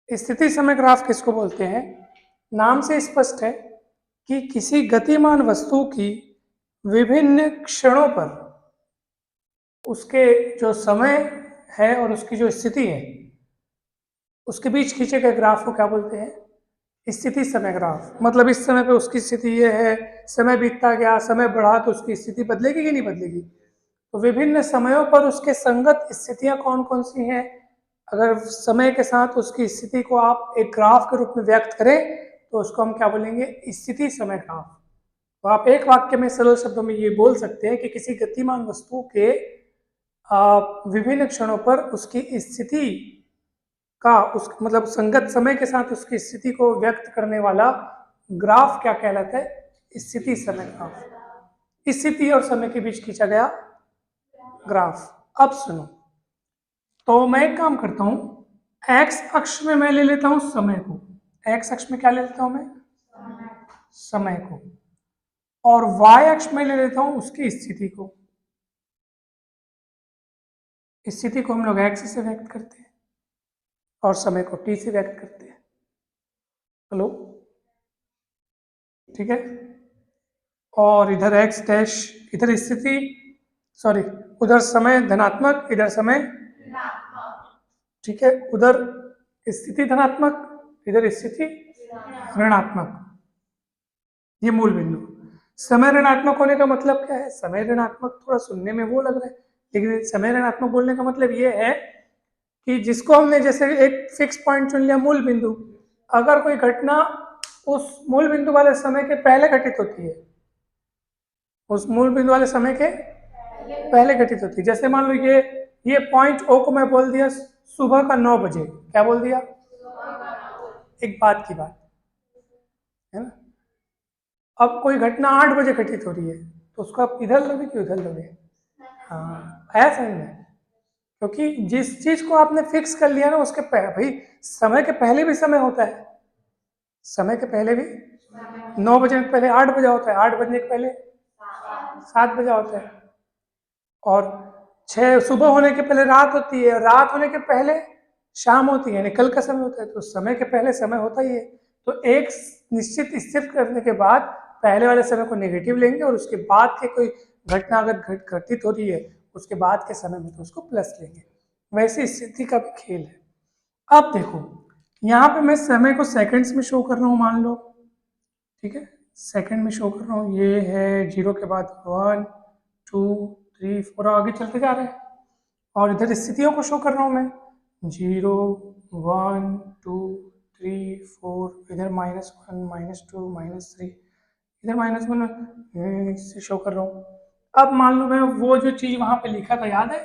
स्थिति समय ग्राफ किसको बोलते हैं? नाम से स्पष्ट है कि किसी गतिमान वस्तु की विभिन्न क्षणों पर उसके जो समय है और उसकी जो स्थिति है उसके बीच खींचे गए ग्राफ को क्या बोलते हैं? स्थिति समय ग्राफ। मतलब इस समय पे उसकी स्थिति ये है, समय बीतता गया, समय बढ़ा तो उसकी स्थिति बदलेगी कि नहीं बदलेगी? तो विभिन्न समयों पर उसके संगत स्थितियां कौन कौन सी हैं? अगर समय के साथ उसकी स्थिति को आप एक ग्राफ के रूप में व्यक्त करें तो उसको हम क्या बोलेंगे? स्थिति समय ग्राफ। तो आप एक वाक्य में सरल शब्दों में ये बोल सकते हैं कि किसी गतिमान वस्तु के विभिन्न क्षणों पर उसकी स्थिति का उस मतलब संगत समय के साथ उसकी स्थिति को व्यक्त करने वाला ग्राफ क्या कहलाता है? स्थिति समय ग्राफ। स्थिति और समय के बीच खींचा गया ग्राफ। अब सुनो, तो मैं एक काम करता हूं, एक्स अक्ष में मैं ले लेता हूं समय को। एक्स अक्ष में क्या ले लेता हूं मैं? समय को। और वाई अक्ष में ले लेता हूं उसकी स्थिति को। स्थिति को हम लोग एक्स से व्यक्त करते हैं और समय को टी से व्यक्त करते हैं। हेलो, ठीक है। और इधर एक्स डैश, इधर स्थिति, सॉरी, उधर समय धनात्मक, इधर समय, ठीक है। उधर स्थिति धनात्मक, इधर स्थिति ऋणात्मक। ये मूल बिंदु। समय ऋणात्मक होने का मतलब क्या है? समय ऋणात्मक थोड़ा सुनने में वो लग रहा है, लेकिन समय ऋणात्मक बोलने का मतलब ये है कि जिसको हमने जैसे एक फिक्स पॉइंट चुन लिया, मूल बिंदु, अगर कोई घटना उस मूल बिंदु वाले समय के पहले घटित होती है, उस मूल बिंदु वाले समय के पहले घटित होती है, जैसे मान लो ये पॉइंट ओ को मैं बोल दिया सुबह का 9 बजे, क्या बोल दिया? एक बात की बात है ना। अब कोई घटना 8 बजे घटित हो रही है तो उसको आप इधर लोगे कि उधर लोगे? हाँ, आया समझ में? क्योंकि जिस चीज को आपने फिक्स कर लिया ना उसके भाई समय के पहले भी समय होता है। समय के पहले भी 9 बजे के पहले 8 बजा होता है, 8 बजने के पहले 7 बजा होता है, और 6 सुबह होने के पहले रात होती है, रात होने के पहले शाम होती है, यानी कल का समय होता है। तो समय के पहले समय होता ही है। तो एक निश्चित स्थिति करने के बाद पहले वाले समय को नेगेटिव लेंगे और उसके बाद के कोई घटना अगर घटित हो रही है उसके बाद के समय में तो उसको प्लस लेंगे। वैसे स्थिति का भी खेल है। अब देखो, यहाँ पे मैं समय को सेकंड्स में शो कर रहा हूँ, मान लो, ठीक है, सेकंड में शो कर रहा हूँ। ये है 0 के बाद 1 2 3 4 आगे चलते जा रहे हैं। और इधर स्थितियों को शो कर रहा हूँ मैं, 0 1 2 3 4, इधर -1 -2 -3, इधर -1 से शो कर रहा हूँ। अब मान लो मैं वो जो चीज वहां पे लिखा था, याद है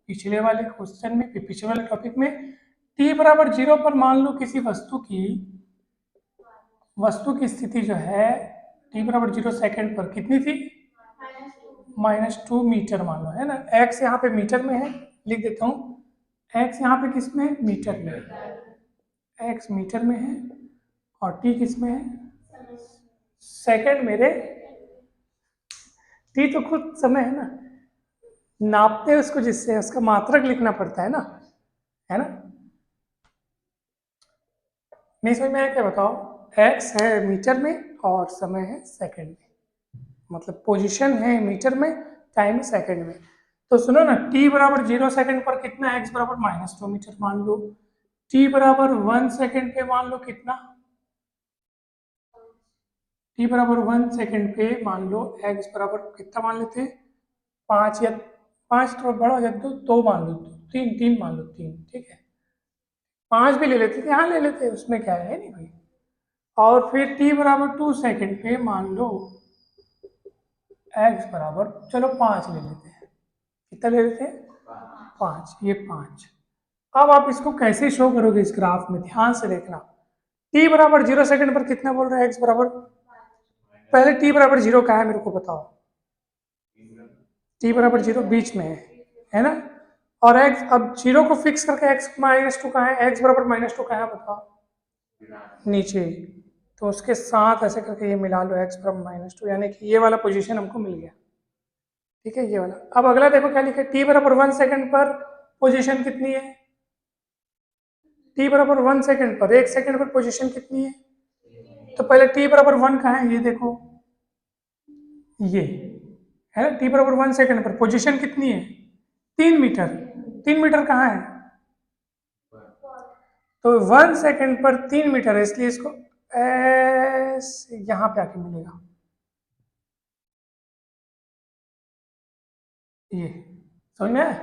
पिछले वाले क्वेश्चन में, पिछले वाले टॉपिक में, t बराबर 0 पर मान लो किसी वस्तु की स्थिति जो है t बराबर 0 सेकेंड पर कितनी थी? -2 मीटर मान लो, है ना। x यहाँ पे मीटर में है, लिख देता हूँ। x यहाँ पे किस में है? मीटर में है। x मीटर में है और t किस में है? सेकंड में रे। t तो खुद समय है ना, नापते हैं उसको जिससे उसका मात्रक लिखना पड़ता है ना। नहीं समझ में आया क्या? बताओ। x है मीटर में और समय है सेकंड में, मतलब पोजीशन है मीटर में, टाइम है सेकंड में। तो सुनो ना, t बराबर 0 सेकंड पर कितना? x बराबर -2 मीटर मान लो। t बराबर 1 सेकंड पे मान लो कितना? t बराबर 1 सेकंड पे मान लो x बराबर कितना मान लेते हैं? 5, या 5 थोड़ा बड़ा हो जाता तो मान लो 3 मान लो 3, ठीक है। 5 भी ले लेते थे, हाँ ले लेते हैं, उसमें क्या है नहीं भाई। और फिर t बराबर 2 सेकंड पे मान लो x बराबर, चलो 5 ले लेते हैं। कितना ले लेते हैं? 5, ये 5। अब आप इसको कैसे शो करोगे इस ग्राफ में? ध्यान से देखना। t बराबर 0 सेकंड पर कितना बोल रहा है x बराबर? पहले t बराबर 0 कहाँ है मेरे को बताओ? t बराबर 0 बीच में है ना। और x, अब 0 को फिक्स करके x -2 कहाँ है? x बराबर -2 कहाँ है बताओ? नीचे। तो उसके साथ ऐसे करके ये मिला लो, x बराबर -2, यानी कि ये वाला पोजीशन हमको मिल गया, ठीक है, ये वाला। अब अगला देखो क्या लिखा है, t बराबर 1 सेकंड पर पोजीशन कितनी है? t बराबर 1 सेकंड पर, 1 सेकंड पर पोजीशन कितनी है? तो पहले t बराबर 1 कहाँ है, ये देखो, ये है ना, t बराबर 1 सेकंड पर पोजीशन कितनी है? 3 मीटर। 3 मीटर कहाँ है? तो 1 सेकंड पर 3 मीटर है, इसलिए इसको ऐसे यहां पे आके मिलेगा, ये समझ में आया?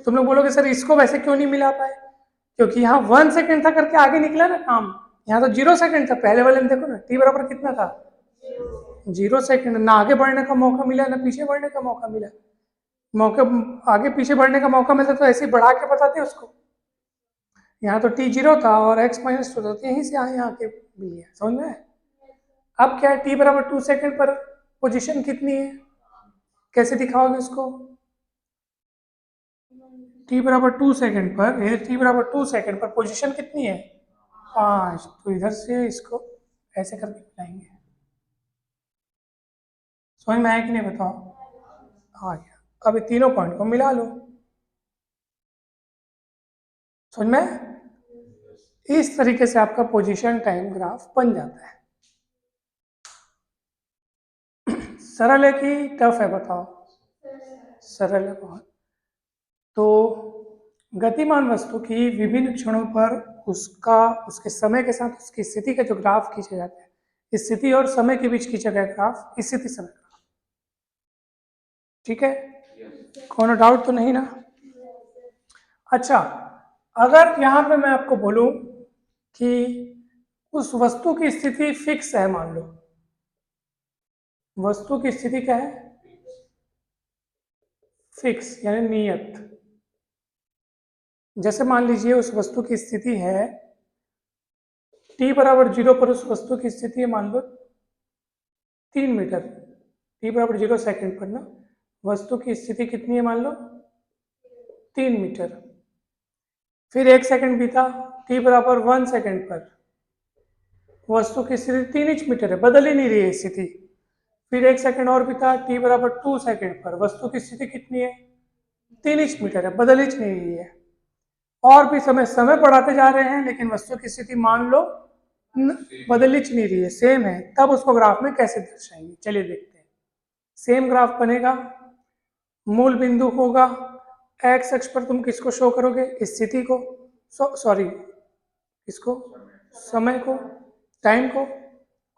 तुम लोग बोलोगे सर इसको वैसे क्यों नहीं मिला पाए? क्योंकि यहाँ 1 सेकंड था करके आगे निकला ना काम, यहाँ तो 0 सेकंड था। पहले वाले में देखो ना, t बराबर कितना था? 0 सेकंड। ना आगे बढ़ने का मौका मिला, ना पीछे बढ़ने का मौका मिला। मौके आगे पीछे बढ़ने का मौका मिलता तो ऐसे ही बढ़ा के बताते उसको। यहाँ तो t 0 था और x -2 था, तो यहीं से यहाँ के मिल गया। समझ में? अब क्या है, t बराबर 2 सेकंड पर पोजीशन कितनी है? कैसे दिखाओगे उसको? t बराबर 2 सेकंड पर, ये t बराबर 2 सेकंड पर पोजीशन कितनी है? 5। तो इधर से इसको ऐसे करके मिलाएंगे। समझ में आया कि नहीं, बताओ? आ गया। अब ये तीनों पॉइंट को मिला लो। समझ में? इस तरीके से आपका पोजीशन टाइम ग्राफ बन जाता है। सरल है कि टफ है, बताओ? सरल है बहुत। तो गतिमान वस्तु की विभिन्न क्षणों पर उसके समय के साथ उसकी स्थिति का जो ग्राफ खींचा जाता है, स्थिति और समय के बीच खींचा गया ग्राफ स्थिति समय ग्राफ। ठीक है, कोनो डाउट तो नहीं ना? अच्छा, अगर यहां पे मैं आपको बोलूं कि उस वस्तु की स्थिति फिक्स है, मान लो वस्तु की स्थिति क्या है? फिक्स यानी नियत। जैसे मान लीजिए उस वस्तु की स्थिति है t बराबर 0 पर, उस वस्तु की स्थिति है मान लो 3 मीटर। t बराबर 0 सेकंड पर ना वस्तु की स्थिति कितनी है, मान लो 3 मीटर। फिर 1 सेकंड बीता, t बराबर 1 सेकंड पर वस्तु की स्थिति 3 इंच मीटर है, बदल ही नहीं रही है स्थिति। फिर 1 सेकंड और बीता, t बराबर 2 सेकंड पर वस्तु की स्थिति कितनी है? 3 इंच मीटर है, बदल ही नहीं रही है। और भी समय समय बढ़ाते जा रहे हैं, लेकिन वस्तु की स्थिति मान लो बदल ही नहीं रही है, सेम है। तब उसको ग्राफ में कैसे दर्शाएंगे, चलिए देखते हैं। सेम ग्राफ बनेगा, मूल बिंदु होगा, एक्स अक्ष पर तुम किसको शो करोगे? स्थिति को, सॉरी किसको? समय को, टाइम को।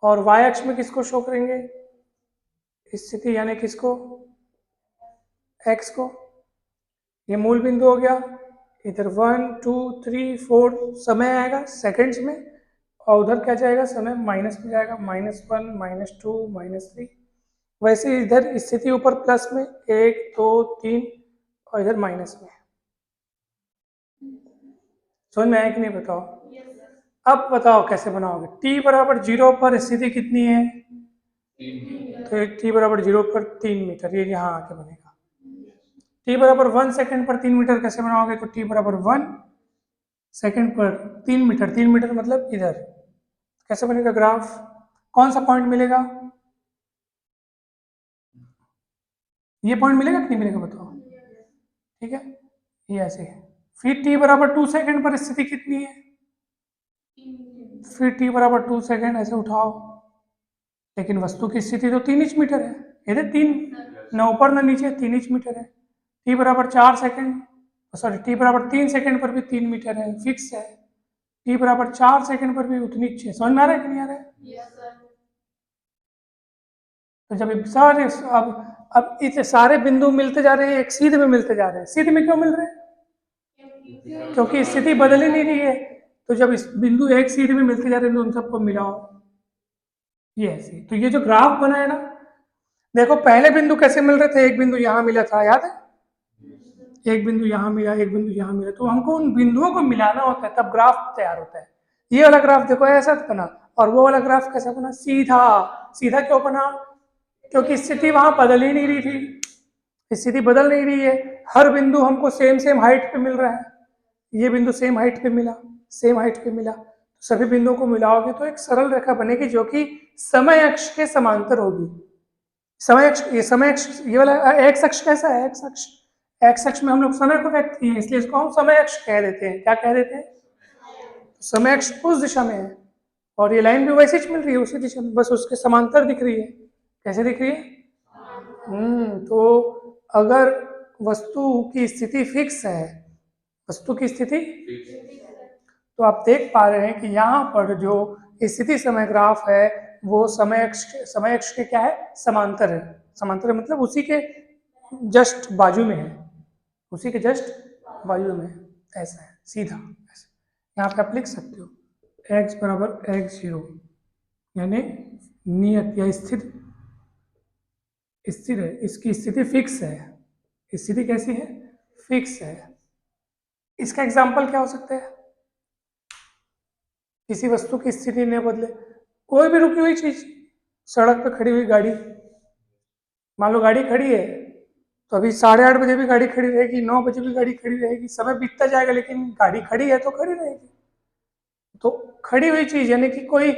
और वाई अक्ष में किसको शो करेंगे? स्थिति यानी किसको? एक्स को। ये मूल बिंदु हो गया। इधर 1 2 3 4 समय आएगा सेकंड्स में, और उधर क्या जाएगा? समय माइनस में जाएगा, -1 -2 -3। वैसे इधर स्थिति ऊपर प्लस में 1 2 3 और इधर माइनस में। समझ में आया कि नहीं, बताओ? अब बताओ कैसे बनाओगे? t बराबर 0 पर स्थिति कितनी है? तो t बराबर 0 पर 3 मीटर, ये यहाँ आके बनेगा। t बराबर 1 सेकंड पर 3 मीटर कैसे बनाओगे? तो t बराबर 1 सेकंड पर 3 मीटर, 3 मीटर मतलब इधर। कैसे बनेगा ग्राफ? कौन सा पॉइंट मिलेगा? ये पॉइंट मिलेगा कि नहीं मिलेगा, बताओ? ठीक है, ये ऐसे है। फिर t बराबर 2 सेकंड पर स्थिति कितनी है? फिर t बराबर 2 सेकंड ऐसे उठाओ, लेकिन वस्तु की स्थिति तो 3 इंच मीटर है। ये 3, न ऊपर न नीचे, 3 इंच मीटर है। t बराबर 4 सेकंड, सॉरी t बराबर 3 सेकंड पर भी 3 मीटर है, फिक्स है। t बराबर 4 सेकंड पर भी उतनी ही। समझ में आ रहा है कि नहीं आ रहा है? तो जब सारे अब इतने सारे बिंदु मिलते जा रहे हैं, एक सीध में मिलते जा रहे हैं। सीध में क्यों मिल रहे हैं? क्योंकि स्थिति बदल ही नहीं रही है। तो जब इस बिंदु एक सीध में मिलते जा रहे हैं तो उन सबको मिलाओ, ये ऐसे। तो ये जो ग्राफ बना है ना, देखो पहले बिंदु कैसे मिल रहे थे? एक बिंदु यहाँ मिला था, याद है? एक बिंदु यहाँ मिला, एक बिंदु यहाँ मिला। तो हमको उन बिंदुओं को मिलाना होता है, तब ग्राफ तैयार होता है। ये वाला ग्राफ देखो ऐसा बना, और वो वाला ग्राफ कैसा बना? सीधा। सीधा क्यों बना? क्योंकि स्थिति वहां बदल ही नहीं रही थी। स्थिति बदल नहीं रही है, हर बिंदु हमको सेम सेम हाइट पे मिल रहा है। ये बिंदु सेम हाइट पे मिला, सेम हाइट पे मिला। तो सभी बिंदुओं को मिलाओगे तो एक सरल रेखा बनेगी जो कि समय अक्ष के समांतर होगी। समय अक्ष, ये समय अक्ष, ये वाला एक्स अक्ष कैसा है? एक्स अक्ष में हम लोग समय को व्यक्त किए, इसलिए इसको हम समय अक्ष कह देते हैं। क्या कह देते हैं? समय अक्ष उस दिशा में है और ये लाइन भी वैसे ही मिल रही है उसी दिशा में, बस उसके समांतर दिख रही है। कैसे दिख रही है? तो अगर वस्तु की स्थिति फिक्स है, वस्तु की स्थिति, तो आप देख पा रहे हैं कि यहाँ पर जो स्थिति समय ग्राफ है वो समय अक्ष के क्या है? समांतर है। समांतर मतलब उसी के जस्ट बाजू में है, उसी के जस्ट बाजू में ऐसा है, सीधा ऐसा। यहाँ पे आप लिख सकते हो x बराबर x0, यानी नियत या स्थिर है, इसकी स्थिति फिक्स है। स्थिति कैसी है? फिक्स है। इसका एग्जाम्पल क्या हो सकता है? किसी वस्तु की स्थिति नहीं बदले, कोई भी रुकी हुई चीज, सड़क पे खड़ी हुई गाड़ी, मान लो गाड़ी खड़ी है तो अभी 8:30 बजे भी गाड़ी खड़ी रहेगी, 9 बजे भी गाड़ी खड़ी रहेगी, समय बीतता जाएगा लेकिन गाड़ी खड़ी है तो खड़ी रहेगी। तो खड़ी हुई चीज यानी कि कोई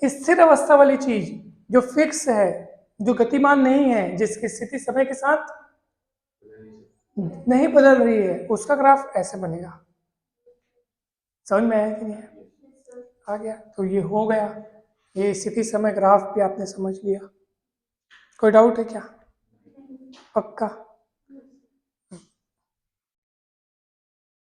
स्थिर अवस्था वाली चीज जो फिक्स है, जो गतिमान नहीं है, जिसकी स्थिति समय के साथ नहीं बदल रही है, उसका ग्राफ ऐसे बनेगा। समझ में आया कि नहीं? आ गया? तो ये हो गया, ये स्थिति समय ग्राफ भी आपने समझ लिया। कोई डाउट है क्या? पक्का?